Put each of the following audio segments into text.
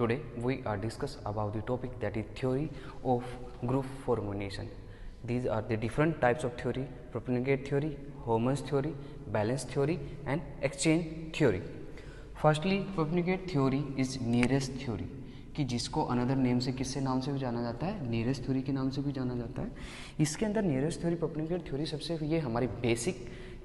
Today we are discuss about the topic that is theory of group formation. These are the different types of theory: propagate theory, Homans theory, balance theory and exchange theory. Firstly, propagate theory is nearest theory, कि जिसको another name से किससे नाम से भी जाना जाता है, नियरेस्ट थ्योरी के नाम से भी जाना जाता है। इसके अंदर नियरेस्ट थ्योरी, प्रोपेगेट थ्योरी सबसे ये हमारी बेसिक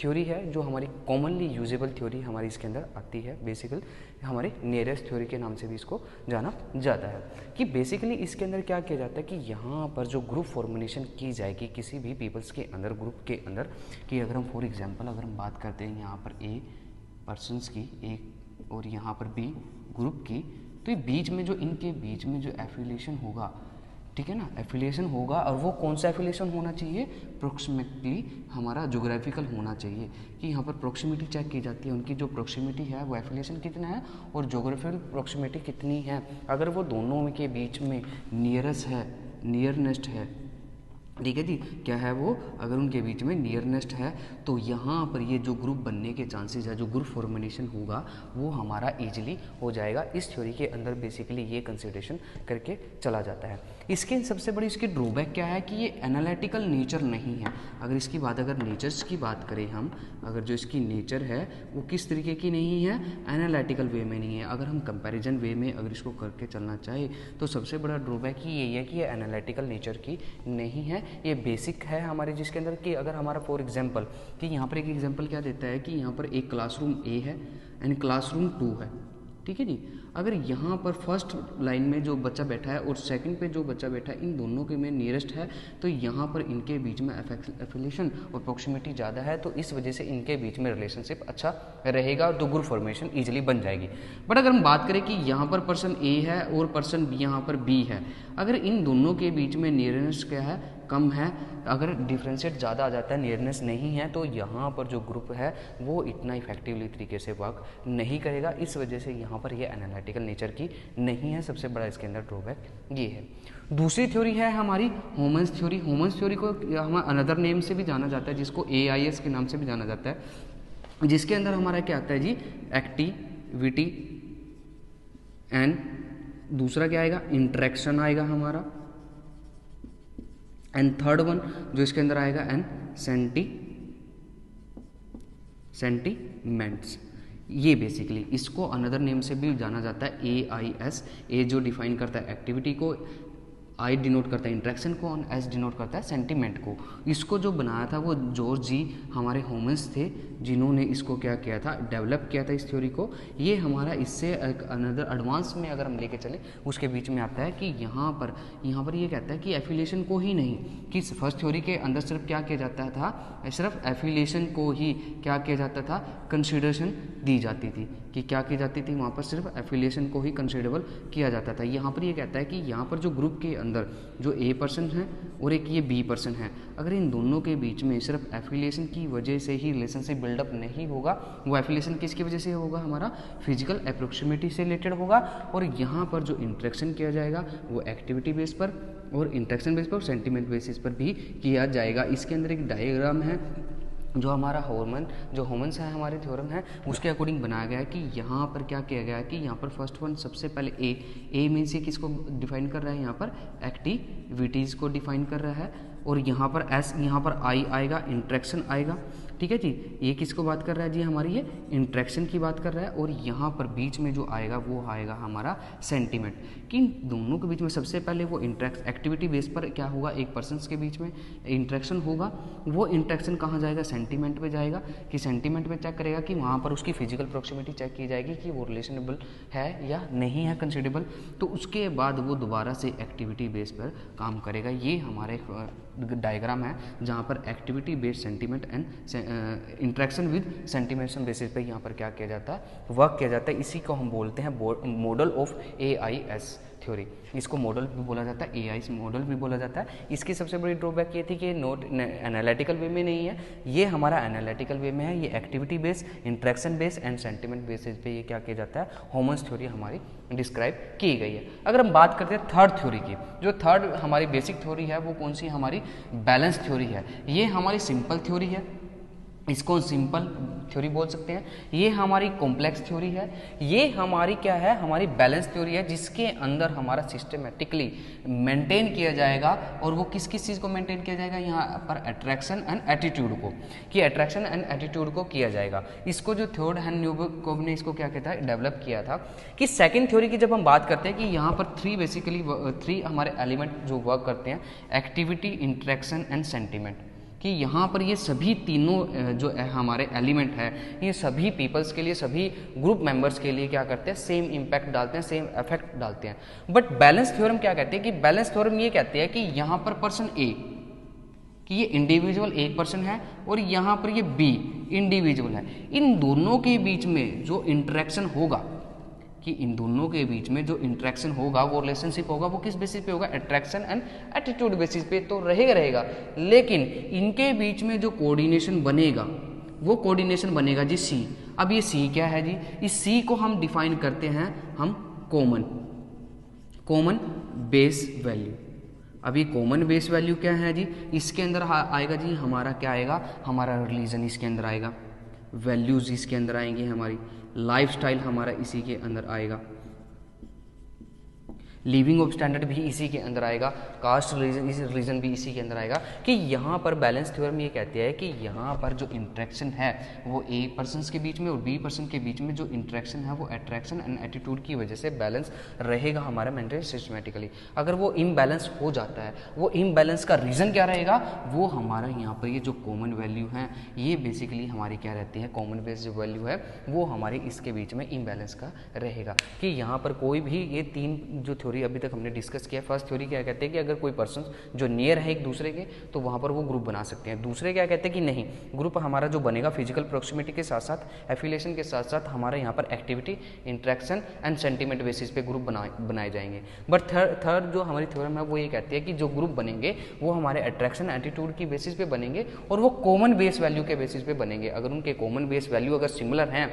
थ्योरी है, जो हमारी कॉमनली यूजेबल थ्योरी हमारी इसके अंदर आती है। बेसिकली हमारे नियरेस्ट थ्योरी के नाम से भी इसको जाना जाता है। कि बेसिकली इसके अंदर क्या किया जाता है कि यहाँ पर जो ग्रुप फॉर्मुलेशन की जाएगी किसी भी पीपल्स के अंदर, ग्रुप के अंदर, कि अगर हम फॉर एग्जांपल अगर हम बात करते हैं यहाँ पर ए पर्सनस की एक और यहाँ पर बी ग्रुप की, तो ये बीच में जो इनके बीच में जो एफिलिएशन होगा, ठीक है ना, एफिलिएशन होगा, और वो कौन सा एफिलिएशन होना चाहिए, प्रोक्सिमेटली हमारा ज्योग्राफिकल होना चाहिए। कि यहाँ पर प्रोक्सिमिटी चेक की जाती है, उनकी जो प्रोक्सिमिटी है वो एफिलिएशन कितना है और ज्योग्राफिकल प्रोक्सिमिटी कितनी है। अगर वो दोनों के बीच में नियरेस्ट है, नियरनेस्ट है, ठीक है जी, क्या है वो, अगर उनके बीच में नियरनेस्ट है तो यहाँ पर ये जो ग्रुप बनने के चांसेस है, जो ग्रुप फॉर्मेशन होगा वो हमारा इजीली हो जाएगा। इस थ्योरी के अंदर बेसिकली ये कंसिडरेशन करके चला जाता है। इसके सबसे बड़ी इसकी ड्रॉबैक क्या है कि ये एनालिटिकल नेचर नहीं है। अगर इसकी बात, अगर नेचर्स की बात करें हम, अगर जो इसकी नेचर है वो किस तरीके की नहीं है, एनालिटिकल वे में नहीं है। अगर हम कंपैरिजन वे में अगर इसको करके चलना चाहे तो सबसे बड़ा ड्रॉबैक ही यही है कि ये एनालिटिकल नेचर की नहीं है, ये बेसिक है हमारे, जिसके अंदर कि अगर हमारा फॉर एग्जांपल कि यहाँ पर एक एग्जांपल क्या देता है कि यहाँ पर एक क्लासरूम ए है एंड क्लासरूम 2 है, ठीक है जी। अगर यहाँ पर फर्स्ट लाइन में जो बच्चा बैठा है और सेकंड पे जो बच्चा बैठा है, इन दोनों के में नियरेस्ट है, तो यहाँ पर इनके बीच में एफिलिएशन और प्रोक्सिमिटी ज़्यादा है, तो इस वजह से इनके बीच में रिलेशनशिप अच्छा रहेगा, तो ग्रुप फॉर्मेशन इजीली बन जाएगी। बट अगर हम बात करें कि यहाँ पर पर्सन ए है और पर्सन बी यहाँ पर बी है, अगर इन दोनों के बीच में नियरनेस क्या है, कम है, अगर डिफ्रेंशिएट ज़्यादा आ जाता है, नियरनेस नहीं है, तो यहाँ पर जो ग्रुप है वो इतना इफेक्टिवली तरीके से वर्क नहीं करेगा। इस वजह से यहाँ पर ये एनालिटिकल नेचर की नहीं है, सबसे बड़ा इसके अंदर ड्रॉबैक ये है। दूसरी थ्योरी है हमारी होमन्स थ्योरी। होमन्स थ्योरी को हम अनदर नेम से भी जाना जाता है, जिसको AIS के नाम से भी जाना जाता है, जिसके अंदर हमारा क्या आता है जी, एक्टिविटी एंड दूसरा क्या आएगा, इंटरेक्शन आएगा हमारा, एंड थर्ड वन जो इसके अंदर आएगा एंड सेंटीमेंट्स। ये बेसिकली इसको अनदर नेम से भी जाना जाता है AIS। ए जो डिफाइन करता है एक्टिविटी को, आई डिनोट करता है इंट्रैक्शन को, और एस डिनोट करता है सेंटीमेंट को। इसको जो बनाया था वो जॉर्ज जी हमारे होमन्स थे, जिन्होंने इसको क्या किया था, डेवलप किया था इस थ्योरी को। ये हमारा इससे एक अनदर एडवांस में अगर हम लेके चले उसके बीच में आता है कि यहाँ पर ये कहता है कि एफिलिएशन को ही नहीं, कि फर्स्ट थ्योरी के अंदर सिर्फ क्या किया जाता था, सिर्फ एफिलिएशन को ही क्या किया जाता था, कंसिडरेशन दी जाती थी, कि क्या की जाती थी वहाँ पर सिर्फ एफिलिएशन को ही कंसिडरेबल किया जाता था। यहाँ पर ये कहता है कि यहाँ पर जो ग्रुप के अंदर जो ए पर्सन है और एक ये बी पर्सन है, अगर इन दोनों के बीच में सिर्फ एफिलिएशन की वजह से ही रिलेशनशिप बिल्डअप नहीं होगा, वो एफिलिएशन किसकी वजह से होगा, हमारा फिजिकल अप्रोक्सीमेटी से रिलेटेड होगा, और यहाँ पर जो इंटरेक्शन किया जाएगा वो एक्टिविटी बेस पर और इंटरेक्शन बेस पर और सेंटीमेंट बेसिस पर भी किया जाएगा। इसके अंदर एक डायग्राम है जो हमारा होमन्स है, हमारे थ्योरम है, उसके अकॉर्डिंग बनाया गया है कि यहाँ पर क्या किया गया है कि यहाँ पर फर्स्ट वन सबसे पहले ए मीन्स ये किसको डिफाइन कर रहा है, यहाँ पर एक्टिविटीज़ को डिफाइन कर रहा है, और यहाँ पर एस, यहाँ पर आई आएगा, इंट्रैक्शन आएगा, ठीक है जी। ये किसको बात कर रहा है जी, हमारी ये इंट्रैक्शन की बात कर रहा है, और यहाँ पर बीच में जो आएगा वो आएगा हमारा सेंटीमेंट। कि इन दोनों के बीच में सबसे पहले वो एक्टिविटी बेस पर क्या होगा, एक पर्सन्स के बीच में इंट्रैक्शन होगा, वो इंट्रैक्शन कहाँ जाएगा, सेंटीमेंट पे जाएगा, कि सेंटीमेंट पे चेक करेगा कि वहाँ पर उसकी फिजिकल प्रोक्सिमिटी चेक की जाएगी कि वो रिलेशनेबल है या नहीं है कंसिडरेबल, तो उसके बाद वो दोबारा से एक्टिविटी बेस पर काम करेगा। ये हमारे डायग्राम है जहाँ पर activity based sentiment and interaction with sentimentation basis पे यहाँ पर क्या किया जाता है, वर्क किया जाता है। इसी को हम बोलते हैं मॉडल ऑफ AIS थ्योरी। इसको मॉडल भी बोला जाता है, AIS मॉडल भी बोला जाता है। इसकी सबसे बड़ी ड्रॉबैक ये थी कि नोट एनालिटिकल वे में नहीं है, ये हमारा एनालिटिकल वे में है, ये activity base, interaction base and sentiment basis पे ये क्या किया जाता है, होमन्स थ्योरी हमारी डिस्क्राइब की गई है। अगर हम बात करते हैं थर्ड थ्योरी की, जो थर्ड हमारी बेसिक थ्योरी है वो कौन सी हमारी बैलेंस थ्योरी है। ये हमारी सिंपल थ्योरी है, इसको सिंपल थ्योरी बोल सकते हैं, ये हमारी कॉम्प्लेक्स थ्योरी है, ये हमारी क्या है, हमारी बैलेंस थ्योरी है, जिसके अंदर हमारा सिस्टमेटिकली मेंटेन किया जाएगा। और वो किस किस चीज़ को मेंटेन किया जाएगा, यहाँ पर अट्रैक्शन एंड एटीट्यूड को, कि अट्रैक्शन एंड एटीट्यूड को किया जाएगा। इसको जो थर्ड हैंड न्यूबर्ग ने इसको क्या कहता है, डेवलप किया था। कि सेकेंड थ्योरी की जब हम बात करते हैं कि यहाँ पर थ्री हमारे एलिमेंट जो वर्क करते हैं, एक्टिविटी, इंट्रैक्शन एंड सेंटिमेंट, कि यहाँ पर ये सभी तीनों जो हमारे एलिमेंट है, ये सभी पीपल्स के लिए, सभी ग्रुप मेंबर्स के लिए क्या करते हैं, सेम इम्पैक्ट डालते हैं, सेम इफेक्ट डालते हैं। बट बैलेंस थ्योरम क्या कहते हैं, कि बैलेंस थ्योरम ये कहते हैं कि यहाँ पर पर्सन ए, कि ये इंडिविजुअल एक पर्सन है और यहाँ पर ये बी इंडिविजुअल है, इन दोनों के बीच में जो इंटरेक्शन होगा, कि इन दोनों के बीच में जो इंटरेक्शन होगा, वो रिलेशनशिप होगा, वो किस बेसिस पे होगा, अट्रैक्शन एंड एटीट्यूड बेसिस पे तो रहेगा। लेकिन इनके बीच में जो कोऑर्डिनेशन बनेगा, वो कोऑर्डिनेशन बनेगा जी सी। अब ये सी क्या है जी, इस सी को हम डिफाइन करते हैं हम कॉमन बेस वैल्यू। अब ये कॉमन बेस वैल्यू क्या है जी, इसके अंदर आएगा जी हमारा क्या आएगा, हमारा रिलीजन इसके अंदर आएगा, वैल्यूज इसके अंदर आएंगी, हमारी लाइफस्टाइल हमारा इसी के अंदर आएगा, लिविंग ऑफ स्टैंडर्ड भी इसी के अंदर आएगा, कास्ट रिलीजन भी इसी के अंदर आएगा। कि यहाँ पर बैलेंस थ्योरम ये कहती है कि यहाँ पर जो इंटरेक्शन है वो ए पर्सन्स के बीच में और बी पर्सन के बीच में जो इंटरेक्शन है वो अट्रैक्शन एंड एटीट्यूड की वजह से बैलेंस रहेगा हमारा मेंटेन सिस्टमेटिकली। अगर वो इम्बैलेंस हो जाता है, वो इम्बैलेंस का रीज़न क्या रहेगा, वो हमारा यहाँ पर ये जो कॉमन वैल्यू है, ये बेसिकली हमारी क्या रहती है, कॉमन बेस जो वैल्यू है वो हमारी इसके बीच में इम्बैलेंस का रहेगा। कि यहाँ पर कोई भी ये तीन जो थ्योरी अभी तक हमने डिस्कस किया, फर्स्ट थ्योरी क्या कहते हैं कि अगर कोई पर्सन जो नियर है एक दूसरे के, तो वहाँ पर वो ग्रुप बना सकते हैं। दूसरे क्या कहते हैं कि नहीं, ग्रुप हमारा जो बनेगा फिजिकल प्रोक्सिमिटी के साथ साथ, एफिलिएशन के साथ साथ हमारे यहाँ पर activity, interaction and sentiment basis पे ग्रुप बनाए जाएंगे। बट थर्ड जो हमारी थ्योरम है वो ये कहती है कि जो ग्रुप बनेंगे वो हमारे अट्रैक्शन एटीट्यूड की बेसिस पे बनेंगे और वो कॉमन बेस वैल्यू के बेसिस पे बनेंगे। अगर उनके कॉमन बेस वैल्यू अगर सिमिलर हैं,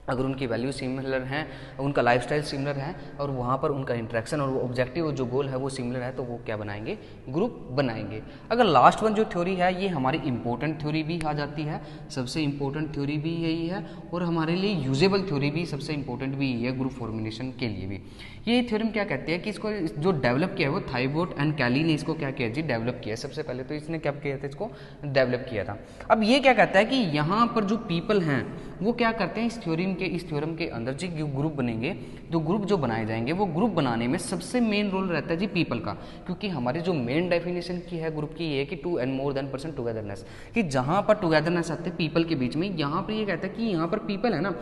अगर उनकी वैल्यू सिमिलर हैं, उनका लाइफस्टाइल सिमिलर है और वहाँ पर उनका इंटरेक्शन और ऑब्जेक्टिव जो गोल है वो सिमिलर है, तो वो क्या बनाएंगे, ग्रुप बनाएंगे। अगर लास्ट वन जो थ्योरी है ये हमारी इंपॉर्टेंट थ्योरी भी आ जाती है, सबसे इंपॉर्टेंट थ्योरी भी यही है और हमारे लिए यूजेबल थ्योरी भी सबसे इंपॉर्टेंट भी यही है ग्रुप फॉर्मुलेशन के लिए भी। ये थ्योरम क्या कहती है कि इसको जो डेवलप किया है वो थाइबोट एंड कैली ने इसको क्या किया जी, डेवलप किया। सबसे पहले तो इसने क्या किया था, इसको डेवलप किया था। अब ये क्या कहता है कि यहाँ पर जो पीपल हैं वो क्या करते हैं, इस थ्योरम के अंदर जी ग्रुप बनेंगे, जो ग्रुप जो बनाए जाएंगे वो ग्रुप बनाने में सबसे मेन रोल रहता है जी पीपल का। क्योंकि हमारी जो मेन डेफिनेशन की है ग्रुप की ये है कि 2 and more than person togetherness, कि जहाँ पर टुगेदरनेस आते हैं पीपल के बीच में, यहाँ पर ये कहता है कि यहाँ पर पीपल है ना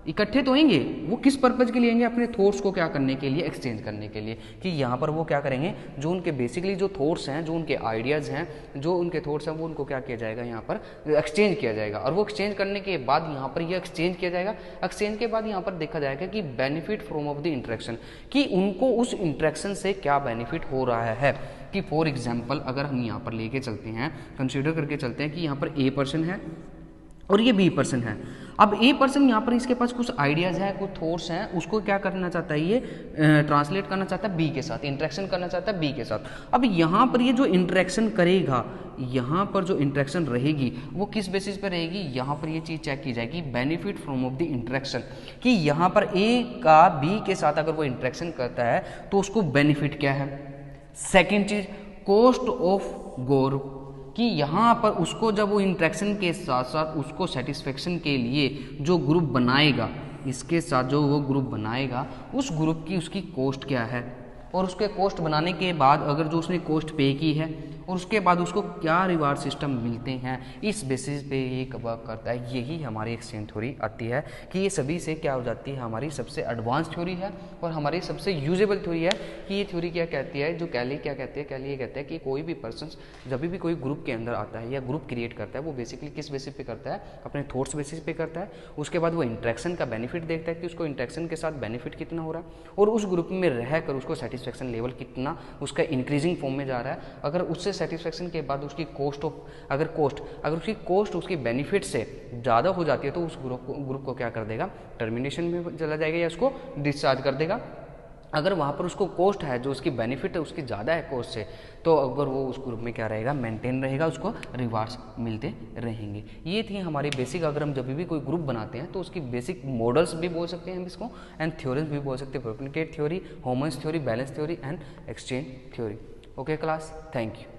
इकट्ठे तो होंगे, वो किस पर्पज के लिए आएंगे, अपने थॉट्स को क्या करने के लिए, एक्सचेंज करने के लिए। कि यहाँ पर वो क्या करेंगे, जो उनके बेसिकली जो थॉट्स हैं, जो उनके आइडियाज़ हैं, जो उनके थॉट्स हैं वो उनको क्या किया जाएगा, यहाँ पर एक्सचेंज किया जाएगा। और वो एक्सचेंज करने के बाद यहाँ पर ये एक्सचेंज किया जाएगा, एक्सचेंज के बाद यहाँ पर देखा जाएगा कि benefit from of the interaction, कि उनको उस इंटरेक्शन से क्या बेनिफिट हो रहा है। कि फॉर एग्जाम्पल अगर हम यहाँ पर लेके चलते हैं, कंसिडर करके चलते हैं कि यहाँ पर ए पर्सन है और ये बी पर्सन है। अब ए पर्सन यहाँ पर इसके पास कुछ आइडियाज़ हैं, कुछ थॉट्स हैं, उसको क्या करना चाहता है, ये ट्रांसलेट करना चाहता है बी के साथ, इंटरेक्शन करना चाहता है बी के साथ। अब यहाँ पर ये जो इंटरेक्शन करेगा, यहाँ पर जो इंटरेक्शन रहेगी वो किस बेसिस पर रहेगी, यहाँ पर ये चीज़ चेक की जाएगी, benefit from of the interaction. कि यहाँ पर ए का बी के साथ अगर वो इंटरेक्शन करता है तो उसको बेनिफिट क्या है। सेकेंड चीज़, कॉस्ट ऑफ गोर, कि यहाँ पर उसको जब वो इंटरेक्शन के साथ साथ उसको सेटिस्फेक्शन के लिए जो ग्रुप बनाएगा, इसके साथ जो वो ग्रुप बनाएगा उस ग्रुप की उसकी कॉस्ट क्या है, और उसके कॉस्ट बनाने के बाद अगर जो उसने कॉस्ट पे की है और उसके बाद उसको क्या रिवार्ड सिस्टम मिलते हैं, इस बेसिस पे ये वर्क करता है। यही हमारी एक्सचेंज थ्योरी आती है। कि ये सभी से क्या हो जाती है, हमारी सबसे एडवांस थ्योरी है और हमारी सबसे यूजेबल थ्योरी है। कि ये थ्योरी क्या कहती है, जो कैली क्या कहते हैं, कैली ये कहते हैं कि कोई भी पर्सन जब भी कोई ग्रुप के अंदर आता है या ग्रुप क्रिएट करता है, वो बेसिकली किस बेसिस पे करता है, अपने थॉट्स बेसिस पे करता है। उसके बाद वो इंटरेक्शन का बेनिफिट देखता है कि उसको इंटरेक्शन के साथ बेनिफिट कितना हो रहा है और उस ग्रुप में रहकर उसको सेटिस्फेक्शन लेवल कितना उसका इंक्रीजिंग फॉर्म में जा रहा है। अगर उससे सेटिस्फेक्शन के बाद उसकी अगर उसकी कॉस्ट उसकी बेनिफिट से ज़्यादा हो जाती है तो उस ग्रुप को क्या कर देगा, टर्मिनेशन में चला जाएगा या उसको डिस्चार्ज कर देगा। अगर वहाँ पर उसको कॉस्ट है, जो उसकी बेनिफिट है उसकी ज़्यादा है कॉस्ट से, तो अगर वो उस ग्रुप में क्या रहेगा, मेंटेन रहेगा, उसको रिवार्ड्स मिलते रहेंगे। ये थी हमारी बेसिक, अगर हम जब भी कोई ग्रुप बनाते हैं तो उसकी बेसिक मॉडल्स भी बोल सकते हैं हम इसको, एंड थ्योरीज भी बोल सकते हैं, propagate theory, homogeneous theory, balance theory and exchange theory. Okay class, thank you.